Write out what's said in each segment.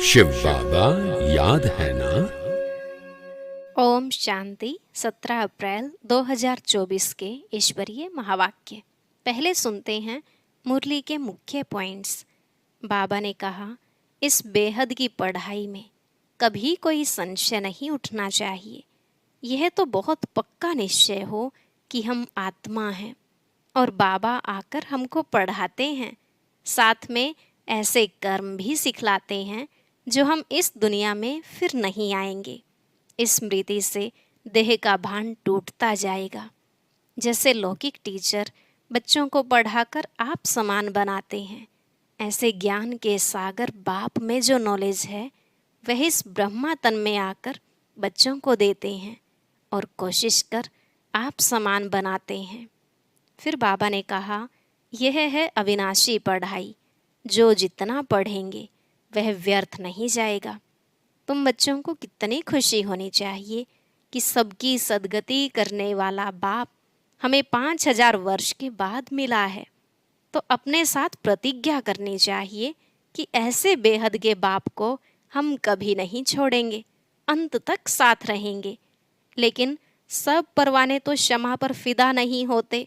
शिव बाबा याद है ना। ओम शांति। 17 अप्रैल 2024 के ईश्वरीय महावाक्य। पहले सुनते हैं मुरली के मुख्य पॉइंट्स। बाबा ने कहा, इस बेहद की पढ़ाई में कभी कोई संशय नहीं उठना चाहिए। यह तो बहुत पक्का निश्चय हो कि हम आत्मा हैं और बाबा आकर हमको पढ़ाते हैं, साथ में ऐसे कर्म भी सिखलाते हैं जो हम इस दुनिया में फिर नहीं आएंगे। इस स्मृति से देह का भान टूटता जाएगा। जैसे लौकिक टीचर बच्चों को पढ़ाकर आप समान बनाते हैं, ऐसे ज्ञान के सागर बाप में जो नॉलेज है वह इस ब्रह्मा तन में आकर बच्चों को देते हैं और कोशिश कर आप समान बनाते हैं। फिर बाबा ने कहा, यह है अविनाशी पढ़ाई, जो जितना पढ़ेंगे वह व्यर्थ नहीं जाएगा। तुम बच्चों को कितनी खुशी होनी चाहिए कि सबकी सद्गति करने वाला बाप हमें 5000 वर्ष के बाद मिला है। तो अपने साथ प्रतिज्ञा करनी चाहिए कि ऐसे बेहद के बाप को हम कभी नहीं छोड़ेंगे, अंत तक साथ रहेंगे। लेकिन सब परवाने तो क्षमा पर फिदा नहीं होते,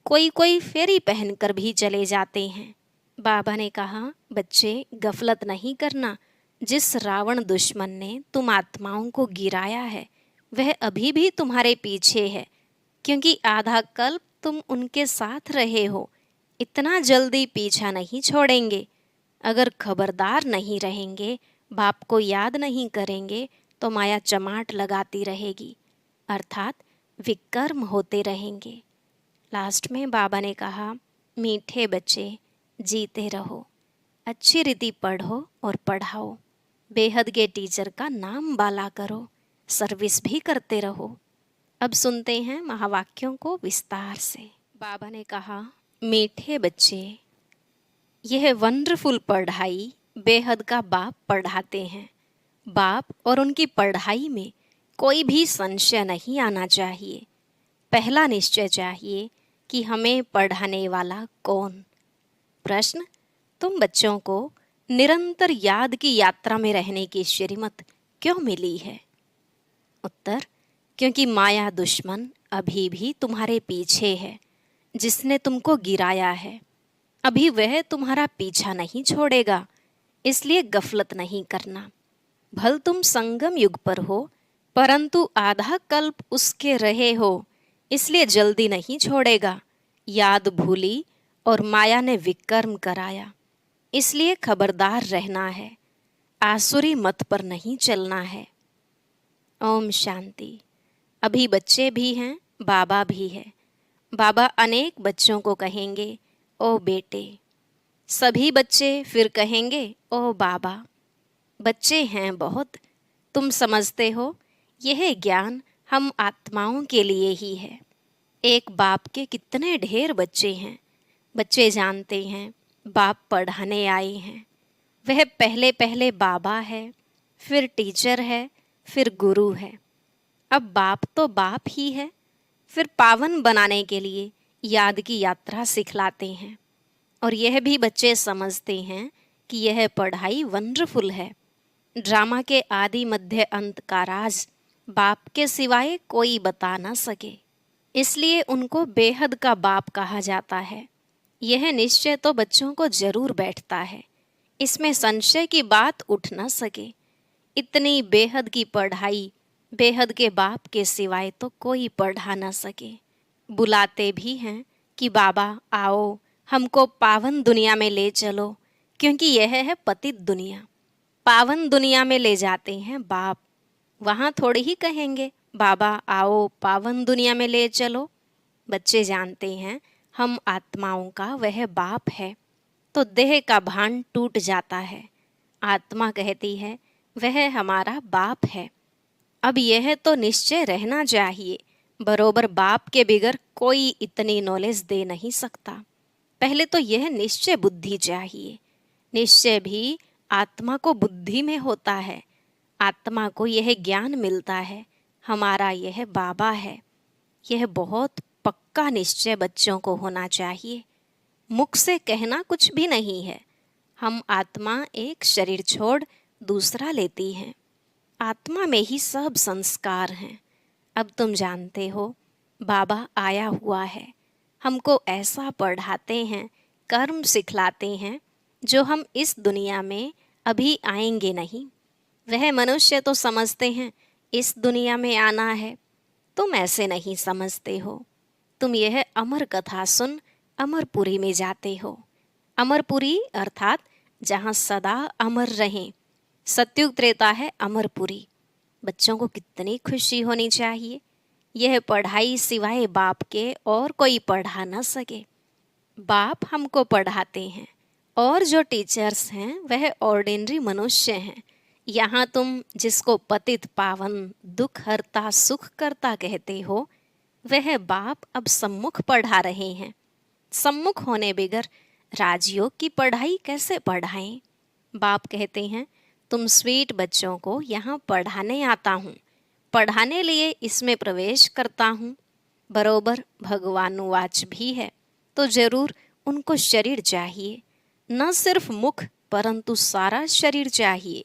कोई कोई फेरी पहनकर भी चले जाते हैं। बाबा ने कहा, बच्चे गफलत नहीं करना। जिस रावण दुश्मन ने तुम आत्माओं को गिराया है वह अभी भी तुम्हारे पीछे है, क्योंकि आधा कल्प तुम उनके साथ रहे हो। इतना जल्दी पीछा नहीं छोड़ेंगे। अगर खबरदार नहीं रहेंगे, बाप को याद नहीं करेंगे, तो माया चमाट लगाती रहेगी, अर्थात विकर्म होते रहेंगे। लास्ट में बाबा ने कहा, मीठे बच्चे जीते रहो, अच्छी रीति पढ़ो और पढ़ाओ, बेहद के टीचर का नाम बाला करो, सर्विस भी करते रहो। अब सुनते हैं महावाक्यों को विस्तार से। बाबा ने कहा, मीठे बच्चे, यह वंडरफुल पढ़ाई बेहद का बाप पढ़ाते हैं। बाप और उनकी पढ़ाई में कोई भी संशय नहीं आना चाहिए। पहला निश्चय चाहिए कि हमें पढ़ाने वाला कौन। प्रश्न, तुम बच्चों को निरंतर याद की यात्रा में रहने की श्रीमत क्यों मिली है? उत्तर, क्योंकि माया दुश्मन अभी भी तुम्हारे पीछे है, जिसने तुमको गिराया है। अभी वह तुम्हारा पीछा नहीं छोड़ेगा, इसलिए गफलत नहीं करना। भल तुम संगम युग पर हो, परंतु आधा कल्प उसके रहे हो, इसलिए जल्दी नहीं छोड़ेगा। याद भूली और माया ने विकर्म कराया, इसलिए खबरदार रहना है, आसुरी मत पर नहीं चलना है। ओम शांति। अभी बच्चे भी हैं, बाबा भी है। बाबा अनेक बच्चों को कहेंगे, ओ बेटे। सभी बच्चे फिर कहेंगे, ओ बाबा। बच्चे हैं बहुत, तुम समझते हो, यह ज्ञान हम आत्माओं के लिए ही है। एक बाप के कितने ढेर बच्चे हैं। बच्चे जानते हैं बाप पढ़ाने आए हैं। वह पहले पहले बाबा है, फिर टीचर है, फिर गुरु है। अब बाप तो बाप ही है, फिर पावन बनाने के लिए याद की यात्रा सिखलाते हैं। और यह भी बच्चे समझते हैं कि यह पढ़ाई वंडरफुल है। ड्रामा के आदि मध्य अंत का राज बाप के सिवाय कोई बता न सके, इसलिए उनको बेहद का बाप कहा जाता है। यह निश्चय तो बच्चों को जरूर बैठता है, इसमें संशय की बात उठ न सके। इतनी बेहद की पढ़ाई बेहद के बाप के सिवाय तो कोई पढ़ा न सके। बुलाते भी हैं कि बाबा आओ, हमको पावन दुनिया में ले चलो, क्योंकि यह है पतित दुनिया। पावन दुनिया में ले जाते हैं बाप। वहाँ थोड़ी ही कहेंगे बाबा आओ पावन दुनिया में ले चलो। बच्चे जानते हैं हम आत्माओं का वह बाप है, तो देह का भान टूट जाता है। आत्मा कहती है वह हमारा बाप है। अब यह तो निश्चय रहना चाहिए, बरोबर बाप के बिगर कोई इतनी नॉलेज दे नहीं सकता। पहले तो यह निश्चय बुद्धि चाहिए। निश्चय भी आत्मा को बुद्धि में होता है। आत्मा को यह ज्ञान मिलता है, हमारा यह बाबा है। यह बहुत पक्का निश्चय बच्चों को होना चाहिए। मुख से कहना कुछ भी नहीं है। हम आत्मा एक शरीर छोड़ दूसरा लेती हैं। आत्मा में ही सब संस्कार हैं। अब तुम जानते हो, बाबा आया हुआ है, हमको ऐसा पढ़ाते हैं, कर्म सिखलाते हैं जो हम इस दुनिया में अभी आएंगे नहीं। वह मनुष्य तो समझते हैं इस दुनिया में आना है, तुम ऐसे नहीं समझते हो। तुम यह अमर कथा सुन अमरपुरी में जाते हो। अमरपुरी अर्थात जहाँ सदा अमर रहें। सत्युग त्रेता है अमरपुरी। बच्चों को कितनी खुशी होनी चाहिए। यह पढ़ाई सिवाय बाप के और कोई पढ़ा न सके। बाप हमको पढ़ाते हैं और जो टीचर्स हैं वह ऑर्डिनरी मनुष्य हैं। यहाँ तुम जिसको पतित पावन दुख हरता सुख करता कहते हो, वह बाप अब सम्मुख पढ़ा रहे हैं। सम्मुख होने बगैर राजयोग की पढ़ाई कैसे पढ़ाएं? बाप कहते हैं, तुम स्वीट बच्चों को यहाँ पढ़ाने आता हूँ, पढ़ाने लिए इसमें प्रवेश करता हूँ। बरोबर भगवानुवाच भी है, तो जरूर उनको शरीर चाहिए, न सिर्फ मुख परंतु सारा शरीर चाहिए।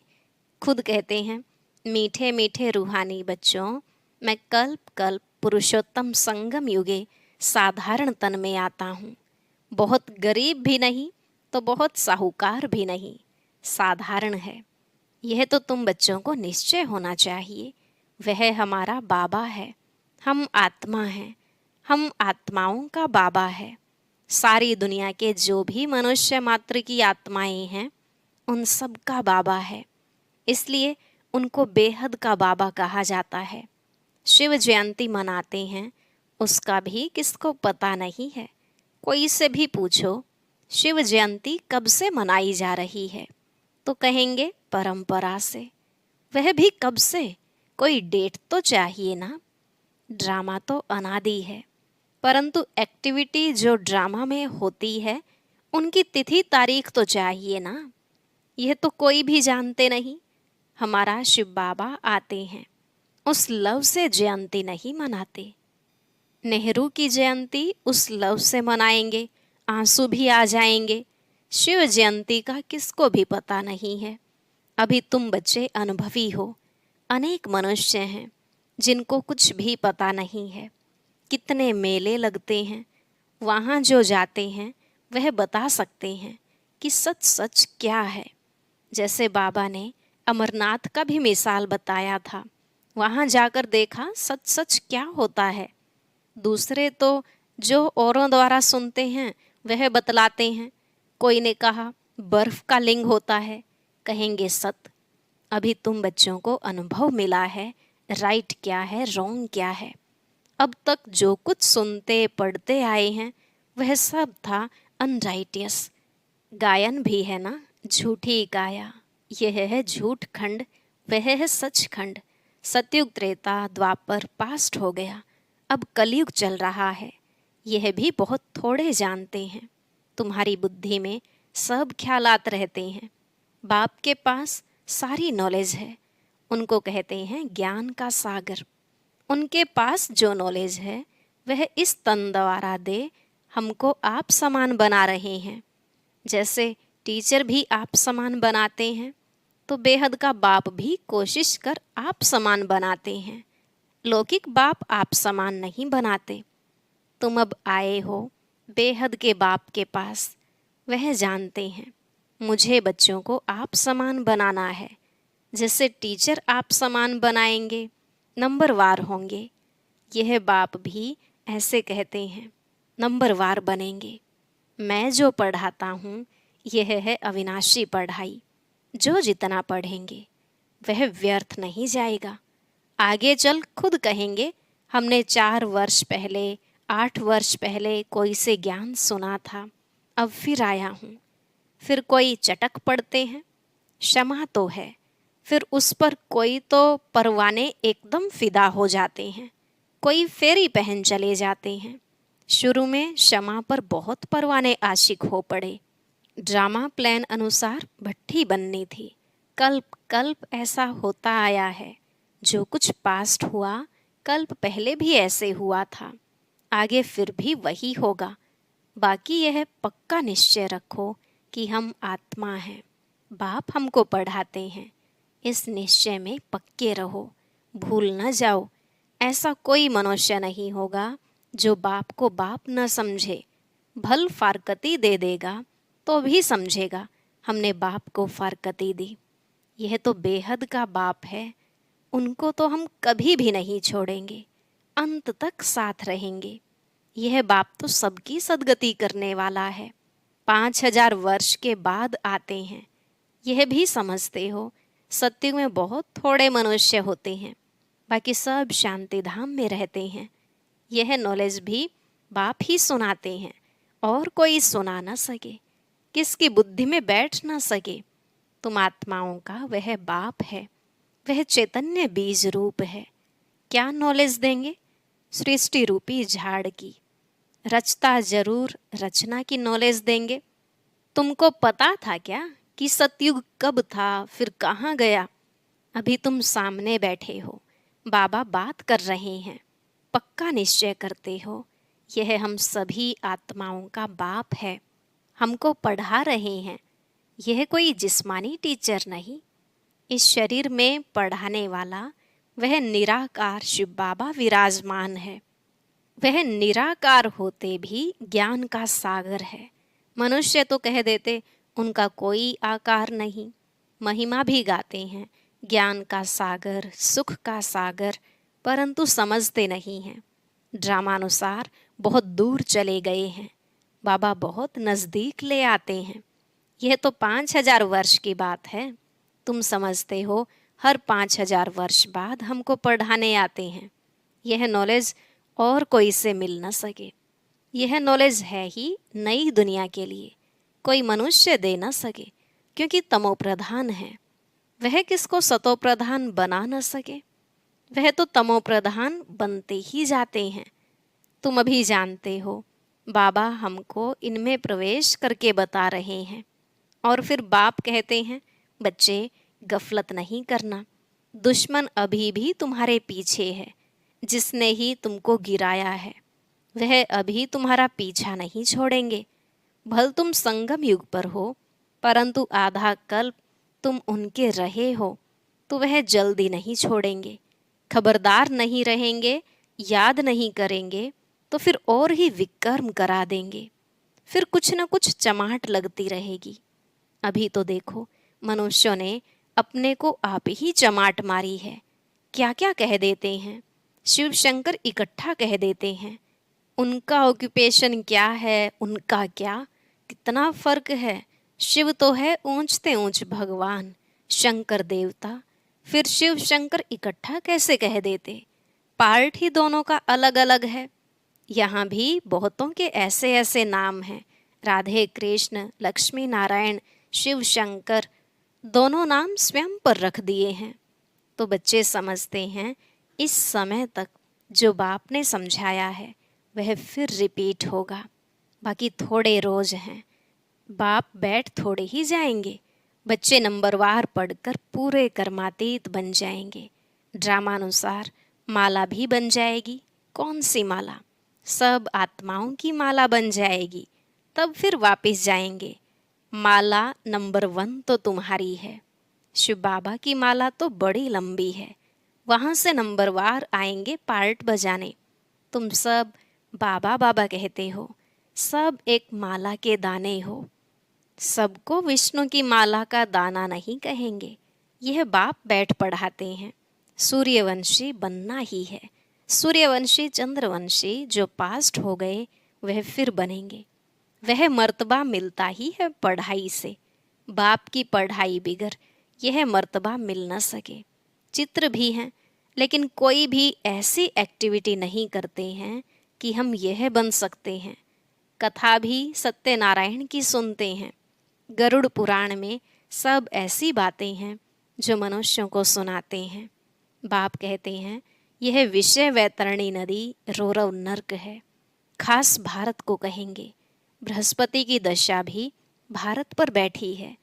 खुद कहते हैं, मीठे मीठे रूहानी बच्चों, मैं कल्प कल्प पुरुषोत्तम संगम युगे साधारण तन में आता हूँ। बहुत गरीब भी नहीं तो बहुत साहूकार भी नहीं, साधारण है। यह तो तुम बच्चों को निश्चय होना चाहिए। वह हमारा बाबा है, हम आत्मा हैं, हम आत्माओं का बाबा है। सारी दुनिया के जो भी मनुष्य मात्र की आत्माएं हैं, उन सब का बाबा है। इसलिए उनको बेहद का बाबा कहा जाता है। शिव जयंती मनाते हैं, उसका भी किसको पता नहीं है। कोई से भी पूछो शिव जयंती कब से मनाई जा रही है, तो कहेंगे परंपरा से। वह भी कब से? कोई डेट तो चाहिए ना। ड्रामा तो अनादि है, परंतु एक्टिविटी जो ड्रामा में होती है उनकी तिथि तारीख तो चाहिए ना। यह तो कोई भी जानते नहीं। हमारा शिव बाबा आते हैं, उस लव से जयंती नहीं मनाते। नेहरू की जयंती उस लव से मनाएंगे, आंसू भी आ जाएंगे। शिव जयंती का किसको भी पता नहीं है। अभी तुम बच्चे अनुभवी हो। अनेक मनुष्य हैं जिनको कुछ भी पता नहीं है। कितने मेले लगते हैं, वहाँ जो जाते हैं वह बता सकते हैं कि सच सच क्या है। जैसे बाबा ने अमरनाथ का भी मिसाल बताया था, वहाँ जाकर देखा सच सच क्या होता है। दूसरे तो जो औरों द्वारा सुनते हैं वह बतलाते हैं। कोई ने कहा बर्फ का लिंग होता है, कहेंगे सत। अभी तुम बच्चों को अनुभव मिला है, राइट क्या है रॉन्ग क्या है। अब तक जो कुछ सुनते पढ़ते आए हैं वह सब था अनराइटियस। गायन भी है ना, झूठी काया। यह है झूठ खंड, वह है सच खंड। सतयुग त्रेता द्वापर पास्ट हो गया, अब कलयुग चल रहा है। यह भी बहुत थोड़े जानते हैं। तुम्हारी बुद्धि में सब ख्यालात रहते हैं। बाप के पास सारी नॉलेज है, उनको कहते हैं ज्ञान का सागर। उनके पास जो नॉलेज है वह इस तन द्वारा दे हमको आप समान बना रहे हैं। जैसे टीचर भी आप समान बनाते हैं, तो बेहद का बाप भी कोशिश कर आप समान बनाते हैं। लौकिक बाप आप समान नहीं बनाते। तुम अब आए हो बेहद के बाप के पास, वह जानते हैं मुझे बच्चों को आप समान बनाना है। जैसे टीचर आप समान बनाएंगे, नंबरवार होंगे, यह बाप भी ऐसे कहते हैं नंबरवार बनेंगे। मैं जो पढ़ाता हूँ यह है अविनाशी पढ़ाई। जो जितना पढ़ेंगे वह व्यर्थ नहीं जाएगा। आगे चल खुद कहेंगे हमने 4 वर्ष पहले 8 वर्ष पहले कोई से ज्ञान सुना था, अब फिर आया हूँ। फिर कोई चटक पड़ते हैं, क्षमा तो है। फिर उस पर कोई तो परवाने एकदम फिदा हो जाते हैं, कोई फेरी पहन चले जाते हैं। शुरू में क्षमा पर बहुत परवाने आशिक हो पड़े। ड्रामा प्लान अनुसार भट्ठी बननी थी। कल्प कल्प ऐसा होता आया है। जो कुछ पास्ट हुआ कल्प पहले भी ऐसे हुआ था, आगे फिर भी वही होगा। बाकी यह पक्का निश्चय रखो कि हम आत्मा हैं। बाप हमको पढ़ाते हैं, इस निश्चय में पक्के रहो, भूल न जाओ। ऐसा कोई मनुष्य नहीं होगा जो बाप को बाप न समझे। भल फारकती दे देगा तो भी समझेगा हमने बाप को फारकती दी। यह तो बेहद का बाप है, उनको तो हम कभी भी नहीं छोड़ेंगे, अंत तक साथ रहेंगे। यह बाप तो सबकी सदगति करने वाला है। 5000 वर्ष के बाद आते हैं। यह भी समझते हो सत्युग में बहुत थोड़े मनुष्य होते हैं, बाकी सब शांति धाम में रहते हैं। यह नॉलेज भी बाप ही सुनाते हैं और कोई सुना न सके, किसकी बुद्धि में बैठ न सके। तुम आत्माओं का वह बाप है, वह चैतन्य बीज रूप है। क्या नॉलेज देंगे? सृष्टि रूपी झाड़ की। रचता जरूर रचना की नॉलेज देंगे। तुमको पता था क्या कि सतयुग कब था फिर कहाँ गया? अभी तुम सामने बैठे हो, बाबा बात कर रहे हैं, पक्का निश्चय करते हो यह हम सभी आत्माओं का बाप है, हमको पढ़ा रहे हैं। यह कोई जिस्मानी टीचर नहीं, इस शरीर में पढ़ाने वाला वह निराकार शिव बाबा विराजमान है। वह निराकार होते भी ज्ञान का सागर है। मनुष्य तो कह देते उनका कोई आकार नहीं, महिमा भी गाते हैं ज्ञान का सागर, सुख का सागर, परंतु समझते नहीं हैं। ड्रामानुसार बहुत दूर चले गए हैं, बाबा बहुत नज़दीक ले आते हैं। यह तो 5000 वर्ष की बात है। तुम समझते हो हर 5000 वर्ष बाद हमको पढ़ाने आते हैं। यह नॉलेज और कोई से मिल न सके। यह नॉलेज है ही नई दुनिया के लिए, कोई मनुष्य दे न सके, क्योंकि तमो प्रधान है। वह किसको सतो प्रधान बना न सके। वह तो तमो प्रधान बनते ही जाते हैं। तुम अभी जानते हो बाबा हमको इनमें प्रवेश करके बता रहे हैं। और फिर बाप कहते हैं बच्चे गफलत नहीं करना, दुश्मन अभी भी तुम्हारे पीछे है। जिसने ही तुमको गिराया है वह अभी तुम्हारा पीछा नहीं छोड़ेंगे। भल तुम संगम युग पर हो, परंतु आधा कल्प तुम उनके रहे हो तो वह जल्दी नहीं छोड़ेंगे। खबरदार नहीं रहेंगे, याद नहीं करेंगे तो फिर और ही विकर्म करा देंगे। फिर कुछ न कुछ चमाट लगती रहेगी। अभी तो देखो मनुष्यों ने अपने को आप ही चमाट मारी है। क्या क्या कह देते हैं, शिव शंकर इकट्ठा कह देते हैं। उनका ऑक्यूपेशन क्या है, उनका क्या, कितना फर्क है। शिव तो है ऊंचते ऊंच भगवान, शंकर देवता, फिर शिव शंकर इकट्ठा कैसे कह देते? पार्ट ही दोनों का अलग अलग है। यहाँ भी बहुतों के ऐसे ऐसे नाम हैं, राधे कृष्ण, लक्ष्मी नारायण, शिव शंकर, दोनों नाम स्वयं पर रख दिए हैं। तो बच्चे समझते हैं इस समय तक जो बाप ने समझाया है वह फिर रिपीट होगा। बाकी थोड़े रोज हैं, बाप बैठ थोड़े ही जाएंगे। बच्चे नंबरवार पढ़कर पूरे कर्मातीत बन जाएंगे। ड्रामानुसार माला भी बन जाएगी। कौन सी माला? सब आत्माओं की माला बन जाएगी। तब फिर वापस जाएंगे। माला नंबर 1 तो तुम्हारी है। शिव बाबा की माला तो बड़ी लंबी है, वहाँ से नंबरवार आएंगे पार्ट बजाने। तुम सब बाबा बाबा कहते हो, सब एक माला के दाने हो। सबको विष्णु की माला का दाना नहीं कहेंगे। यह बाप बैठ पढ़ाते हैं। सूर्यवंशी बनना ही है। सूर्यवंशी चंद्रवंशी जो पास्ट हो गए वह फिर बनेंगे। वह मर्तबा मिलता ही है पढ़ाई से। बाप की पढ़ाई बिगर यह मर्तबा मिल न सके। चित्र भी हैं, लेकिन कोई भी ऐसी एक्टिविटी नहीं करते हैं कि हम यह बन सकते हैं। कथा भी सत्यनारायण की सुनते हैं। गरुड़ पुराण में सब ऐसी बातें हैं जो मनुष्यों को सुनाते हैं। बाप कहते हैं यह विषय वैतरणी नदी रौरव नर्क है। खास भारत को कहेंगे। बृहस्पति की दशा भी भारत पर बैठी है।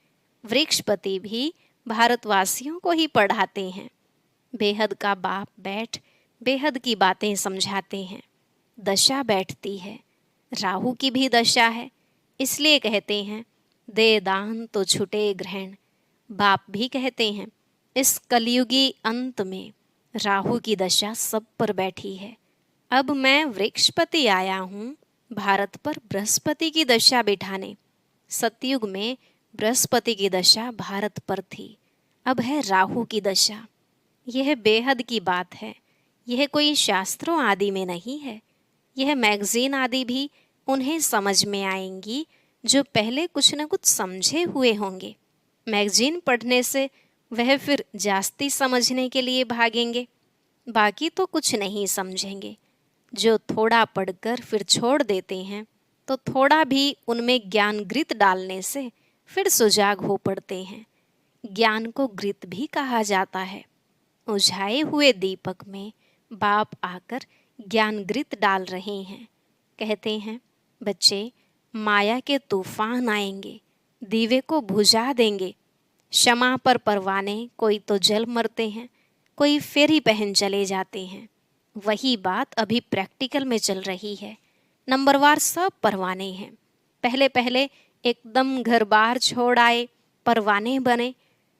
वृक्षपति भी भारतवासियों को ही पढ़ाते हैं। बेहद का बाप बैठ बेहद की बातें समझाते हैं। दशा बैठती है, राहु की भी दशा है, इसलिए कहते हैं दे दान तो छुटे ग्रहण। बाप भी कहते हैं इस कलयुगी अंत में राहु की दशा सब पर बैठी है। अब मैं वृक्षपति आया हूँ भारत पर बृहस्पति की दशा बिठाने। सतयुग में बृहस्पति की दशा भारत पर थी, अब है राहु की दशा। यह बेहद की बात है। यह कोई शास्त्रों आदि में नहीं है। यह मैगजीन आदि भी उन्हें समझ में आएंगी जो पहले कुछ न कुछ समझे हुए होंगे। मैगजीन पढ़ने से वह फिर जास्ती समझने के लिए भागेंगे, बाकी तो कुछ नहीं समझेंगे। जो थोड़ा पढ़कर फिर छोड़ देते हैं तो थोड़ा भी उनमें ज्ञान घृत डालने से फिर सुजाग हो पड़ते हैं। ज्ञान को घृत भी कहा जाता है। उझाए हुए दीपक में बाप आकर ज्ञान घृत डाल रहे हैं। कहते हैं, बच्चे, माया के तूफान आएंगे, दीवे को बुझा देंगे। क्षमा पर परवाने कोई तो जल मरते हैं, कोई फेरी पहन चले जाते हैं। वही बात अभी प्रैक्टिकल में चल रही है। नंबरवार सब परवाने हैं। पहले पहले एकदम घर बार छोड़ आए, परवाने बने,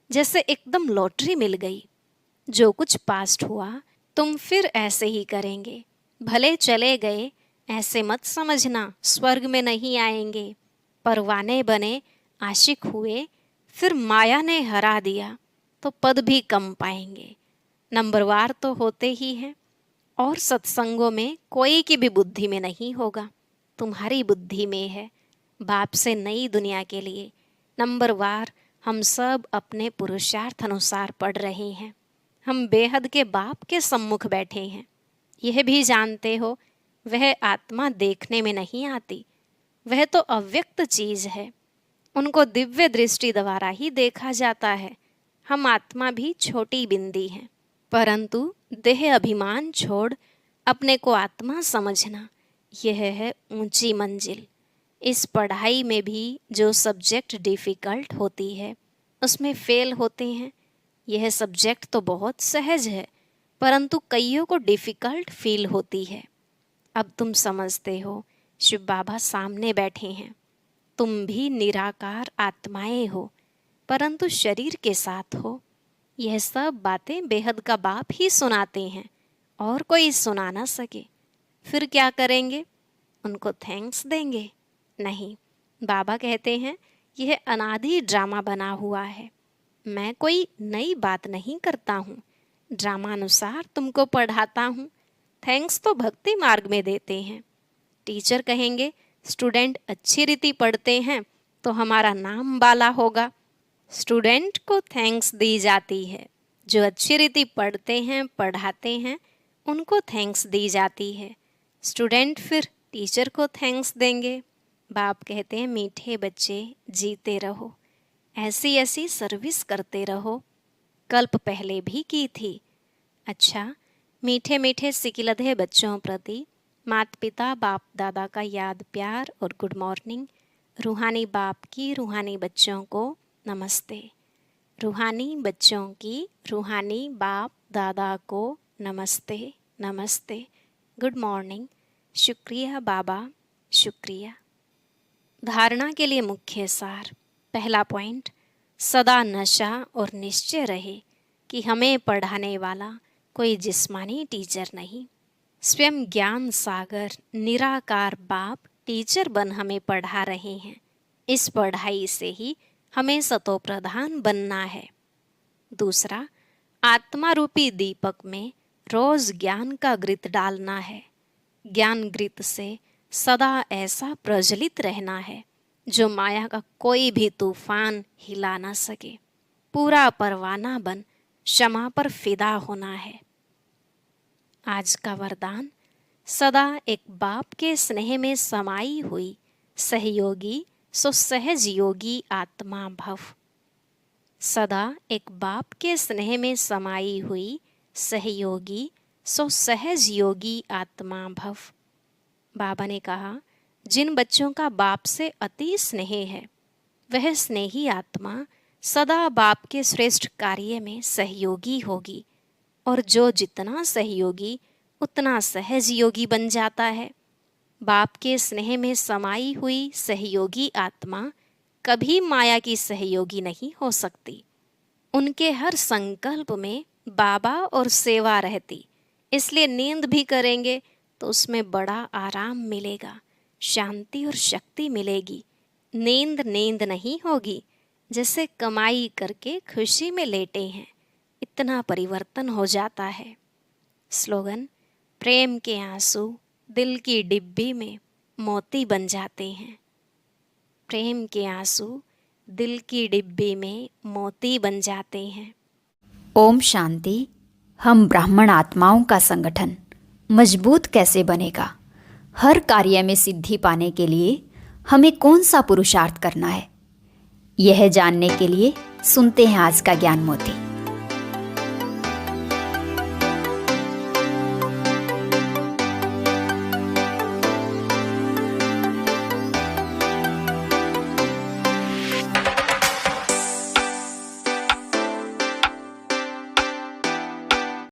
जैसे एकदम लॉटरी मिल गई। जो कुछ पास्ट हुआ तुम फिर ऐसे ही करेंगे। भले चले गए ऐसे मत समझना स्वर्ग में नहीं आएंगे। परवाने बने, आशिक हुए, फिर माया ने हरा दिया तो पद भी कम पाएंगे। नंबरवार तो होते ही हैं। और सत्संगों में कोई की भी बुद्धि में नहीं होगा, तुम्हारी बुद्धि में है। बाप से नई दुनिया के लिए नंबरवार हम सब अपने पुरुषार्थ अनुसार पढ़ रहे हैं। हम बेहद के बाप के सम्मुख बैठे हैं। यह भी जानते हो वह आत्मा देखने में नहीं आती, वह तो अव्यक्त चीज है। उनको दिव्य दृष्टि द्वारा ही देखा जाता है। हम आत्मा भी छोटी बिंदी हैं, परंतु देह अभिमान छोड़ अपने को आत्मा समझना, यह है ऊंची मंजिल। इस पढ़ाई में भी जो सब्जेक्ट डिफ़िकल्ट होती है उसमें फेल होते हैं। यह सब्जेक्ट तो बहुत सहज है, परंतु कईयों को डिफ़िकल्ट फील होती है। अब तुम समझते हो, शिव बाबा सामने बैठे हैं। तुम भी निराकार आत्माएं हो, परंतु शरीर के साथ हो। यह सब बातें बेहद का बाप ही सुनाते हैं और कोई सुना ना सके। फिर क्या करेंगे? उनको थैंक्स देंगे? नहीं, बाबा कहते हैं यह अनादि ड्रामा बना हुआ है। मैं कोई नई बात नहीं करता हूँ, ड्रामानुसार तुमको पढ़ाता हूँ। थैंक्स तो भक्ति मार्ग में देते हैं। टीचर कहेंगे स्टूडेंट अच्छी रीति पढ़ते हैं तो हमारा नाम बाला होगा। स्टूडेंट को थैंक्स दी जाती है। जो अच्छी रीति पढ़ते हैं, पढ़ाते हैं, उनको थैंक्स दी जाती है। स्टूडेंट फिर टीचर को थैंक्स देंगे। बाप कहते हैं मीठे बच्चे जीते रहो, ऐसी ऐसी सर्विस करते रहो। कल्प पहले भी की थी। अच्छा, मीठे मीठे सिकिलधे बच्चों प्रति माता पिता बाप दादा का याद प्यार और गुड मॉर्निंग। रूहानी बाप की रूहानी बच्चों को नमस्ते। रूहानी बच्चों की रूहानी बाप दादा को नमस्ते नमस्ते, गुड मॉर्निंग, शुक्रिया बाबा, शुक्रिया। धारणा के लिए मुख्य सार। पहला पॉइंट, सदा नशा और निश्चय रहे कि हमें पढ़ाने वाला कोई जिस्मानी टीचर नहीं, स्वयं ज्ञान सागर निराकार बाप टीचर बन हमें पढ़ा रहे हैं। इस पढ़ाई से ही हमें सतो प्रधान बनना है। दूसरा, आत्मा रूपी दीपक में रोज ज्ञान का घृत डालना है। ज्ञान घृत से सदा ऐसा प्रज्वलित रहना है जो माया का कोई भी तूफान हिला ना सके। पूरा परवाना बन क्षमा पर फिदा होना है। आज का वरदान, सदा एक बाप के स्नेह में समाई हुई सहयोगी सो सहज योगी आत्मा भव। सदा एक बाप के स्नेह में समाई हुई सहयोगी सो सहज योगी आत्मा भव। बाबा ने कहा, जिन बच्चों का बाप से अति स्नेह है वह स्नेही आत्मा सदा बाप के श्रेष्ठ कार्य में सहयोगी होगी, और जो जितना सहयोगी उतना सहज योगी बन जाता है। बाप के स्नेह में समाई हुई सहयोगी आत्मा कभी माया की सहयोगी नहीं हो सकती। उनके हर संकल्प में बाबा और सेवा रहती, इसलिए नींद भी करेंगे तो उसमें बड़ा आराम मिलेगा, शांति और शक्ति मिलेगी। नींद नींद नहीं होगी जैसे कमाई करके खुशी में लेटे हैं, इतना परिवर्तन हो जाता है। स्लोगन: प्रेम के आंसू दिल की डिब्बी में मोती बन जाते हैं। प्रेम के आंसू दिल की डिब्बी में मोती बन जाते हैं। ओम शांति। हम ब्राह्मण आत्माओं का संगठन मजबूत कैसे बनेगा? हर कार्य में सिद्धि पाने के लिए हमें कौन सा पुरुषार्थ करना है? यह जानने के लिए सुनते हैं आज का ज्ञान मोती।